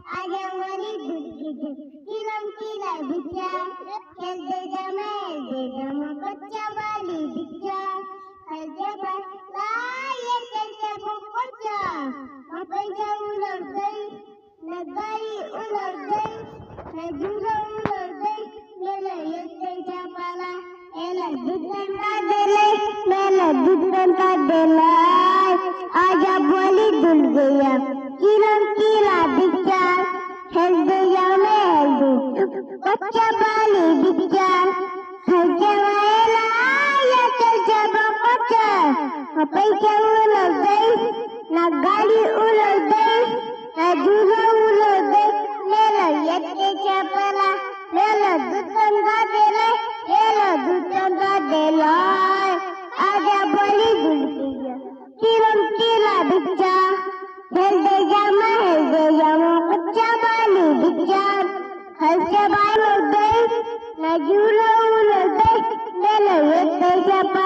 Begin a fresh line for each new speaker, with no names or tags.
आजवली दुर्गी किलम किला बिचा खेलते जमे कच्चा वाली बिचा खेलते लाये चलते बुकोचा पैसा उलट गई नगारी उलट गई नजूरा उलट गई मेले ये पाला एला दुकान का देले मेला दुकान का देला आजा बोली दुल गया किलम किला बिचा खेल गया मैं कच्चा वाली बिचा खेलते वाला या चलते बुकोचा पैसा उलट गई ना गाड़ी उलट गई ना दूल्हा उलट गई मेला ये चपला मेला दुकान का देले मेला दुकान का देला आजा बोली दुल गया किरम किला बिचा हेल दे जामा कच्चा वाली बिचा हल्के बाल उड़ गई ना झूला उलट गई मेला ये चपला